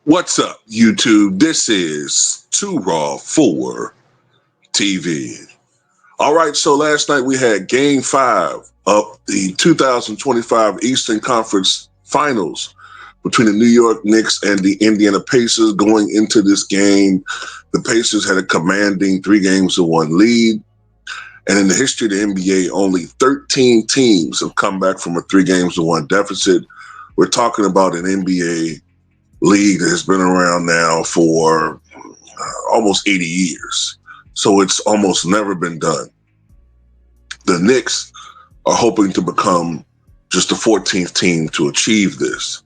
What's up, YouTube? This is Too Raw for TV. All right, so last night we had Game 5 of the 2025 Eastern Conference Finals between the New York Knicks and the Indiana Pacers. Going into this game, the Pacers had a commanding 3-1 lead. And in the history of the NBA, only 13 teams have come back from a 3-1 deficit. We're talking about an NBA league that has been around now for almost 80 years. So it's almost never been done. The Knicks are hoping to become just the 14th team to achieve this.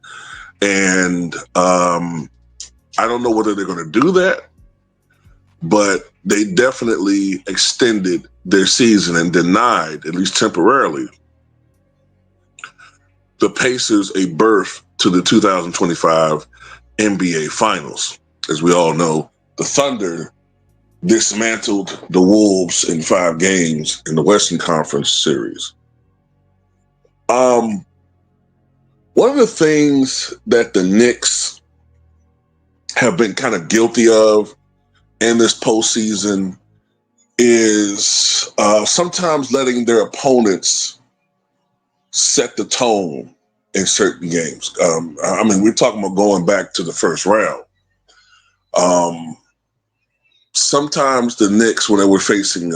And I don't know whether they're going to do that, but they definitely extended their season and denied, at least temporarily, the Pacers a berth to the 2025 NBA Finals. As we all know, the Thunder dismantled the Wolves in 5 games in the Western Conference Series. One of the things that the Knicks have been kind of guilty of in this postseason is sometimes letting their opponents set the tone in certain games. We're talking about going back to the first round. Sometimes the Knicks, when they were facing,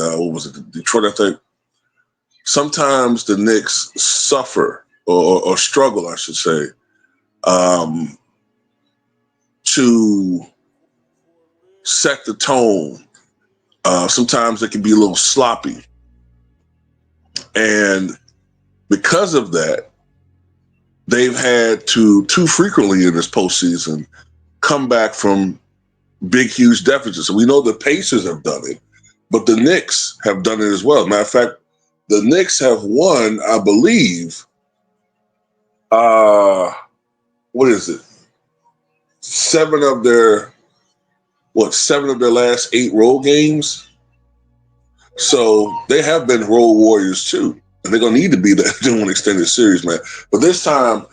Detroit, I think, sometimes the Knicks suffer or struggle, I should say, to set the tone. Sometimes it can be a little sloppy. And because of that, they've had to, too frequently in this postseason, come back from big, huge deficits. So we know the Pacers have done it, but the Knicks have done it as well. Matter of fact, the Knicks have won, I believe, what is it? 7 of their last 8 road games. So they have been road warriors too. And they're going to need to be that doing an extended series, man. But this time,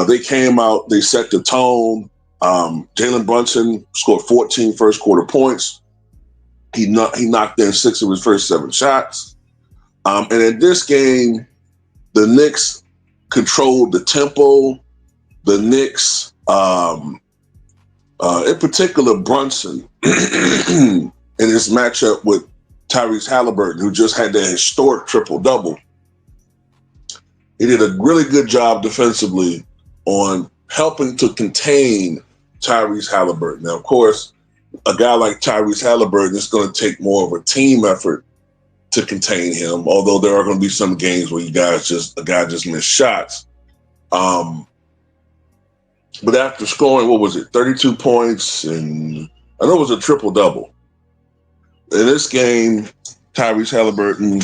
they came out, they set the tone. Jalen Brunson scored 14 first quarter points. He knocked in 6 of his first 7 shots. And in this game, the Knicks controlled the tempo. The Knicks, in particular, Brunson, in his matchup with Tyrese Halliburton, who just had that historic triple-double, he did a really good job defensively on helping to contain Tyrese Halliburton. Now, of course, a guy like Tyrese Halliburton is going to take more of a team effort to contain him, although there are going to be some games where a guy just missed shots. But after scoring, 32 points, and I know it was a triple-double. In this game, Tyrese Halliburton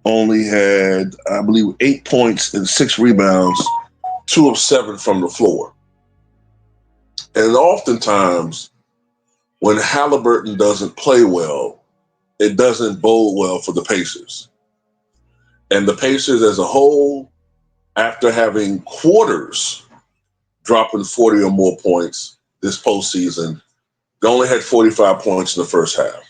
only had, I believe, 8 points and 6 rebounds, 2 of 7 from the floor. And oftentimes, when Halliburton doesn't play well, it doesn't bode well for the Pacers. And the Pacers as a whole, after having quarters dropping 40 or more points this postseason, they only had 45 points in the first half.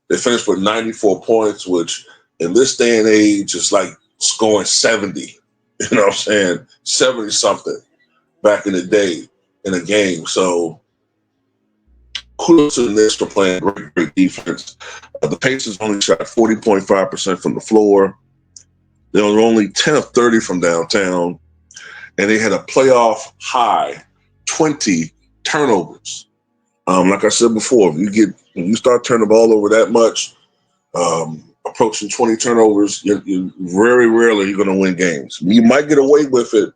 They finished with 94 points, which in this day and age is like scoring 70. You know what I'm saying? 70-something back in the day in a game. So kudos to the Knicks for playing great defense. The Pacers only shot 40.5% from the floor. They were only 10 of 30 from downtown. And they had a playoff high 20 turnovers. Like I said before, when you start turning the ball over that much, approaching 20 turnovers, you very rarely you're going to win games. You might get away with it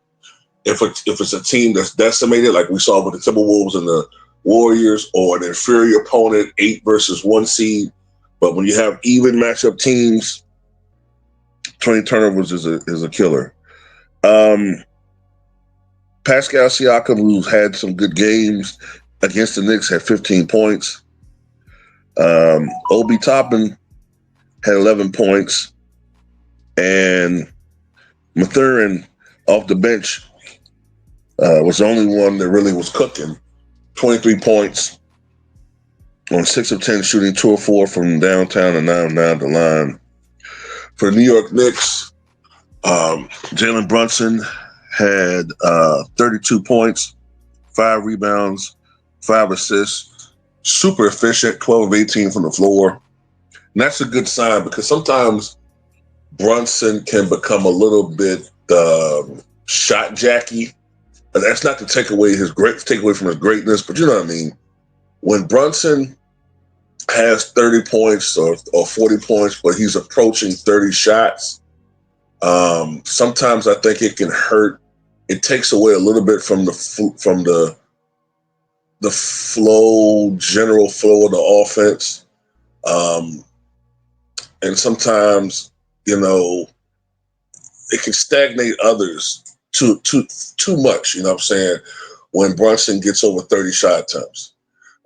if it's a team that's decimated, like we saw with the Timberwolves and the Warriors, or an inferior opponent, 8 versus 1 seed. But when you have even matchup teams, 20 turnovers is a killer. Pascal Siakam, who's had some good games against the Knicks, had 15 points. Obi Toppin had 11 points. And Mathurin off the bench was the only one that really was cooking 23 points on 6 of 10 shooting, 2 of 4 from downtown and 9 of 9 the line. For the New York Knicks, Jalen Brunson had 32 points, 5 rebounds, 5 assists, super efficient, 12 of 18 from the floor. And that's a good sign because sometimes Brunson can become a little bit shot jacky. And that's not to take away from his greatness, but you know what I mean. When Brunson has 30 points or 40 points, but he's approaching 30 shots, sometimes I think it can hurt. It takes away a little bit from the general flow of the offense. And sometimes, it can stagnate others too much, you know what I'm saying, when Brunson gets over 30 shot attempts.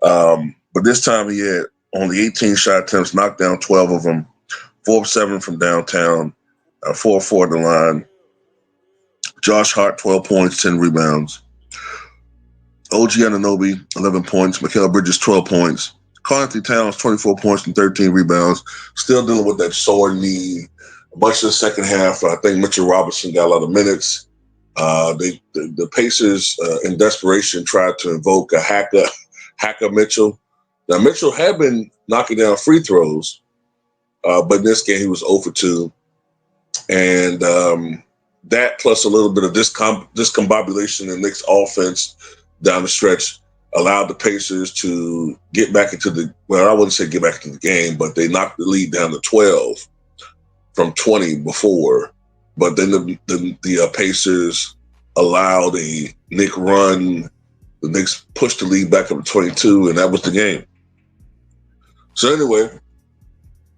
But this time he had only 18 shot attempts, knocked down 12 of them, 4 of 7 from downtown, 4 of 4 at the line. Josh Hart, 12 points, 10 rebounds. OG Anunoby, 11 points. Mikal Bridges, 12 points. Karl-Anthony Towns, 24 points and 13 rebounds. Still dealing with that sore knee. A bunch of the second half, I think Mitchell Robinson got a lot of minutes. The Pacers, in desperation, tried to invoke a hacker Mitchell. Now, Mitchell had been knocking down free throws, but in this game he was 0 for 2. And that plus a little bit of discombobulation in the Knicks offense down the stretch allowed the Pacers to get back into I wouldn't say get back into the game, but they knocked the lead down to 12 from 20 before. But then the Pacers allowed a Knick run. The Knicks pushed the lead back up to 22, and that was the game. So anyway,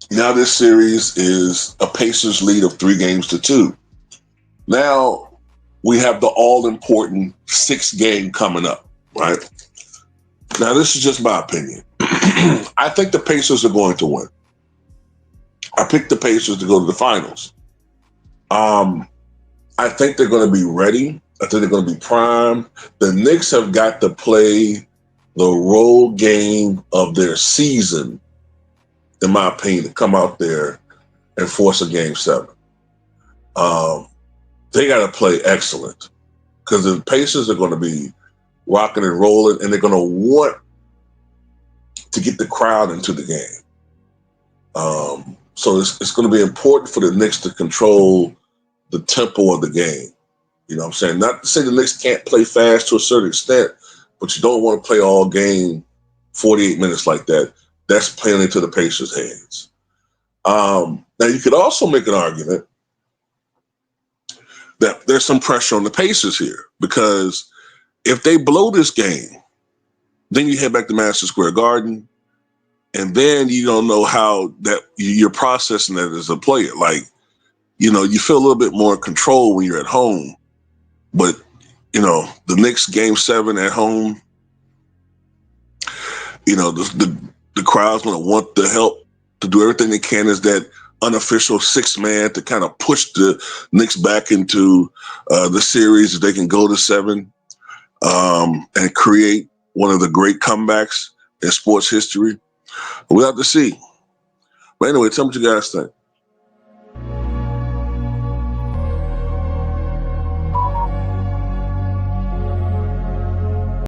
now this series is a Pacers lead of 3-2. Now we have the all-important 6th game coming up, right? Now this is just my opinion. I think the Pacers are going to win. I picked the Pacers to go to the finals. I think they're going to be ready. I think they're going to be primed. The Knicks have got to play the road game of their season, in my opinion, to come out there and force a Game 7. They got to play excellent because the Pacers are going to be rocking and rolling, and they're going to want to get the crowd into the game. So it's going to be important for the Knicks to control the tempo of the game. You know what I'm saying? Not to say the Knicks can't play fast to a certain extent, but you don't want to play all game 48 minutes like that. That's playing into the Pacers' hands. Now, you could also make an argument that there's some pressure on the Pacers here because if they blow this game, then you head back to Madison Square Garden, and then you don't know how that you're processing that as a player. Like, you feel a little bit more control when you're at home, but the Knicks Game 7 at home, the crowd's going to want the help to do everything they can as that unofficial 6th man to kind of push the Knicks back into the series if they can go to 7 and create one of the great comebacks in sports history. We'll have to see. But anyway, tell me what you guys think.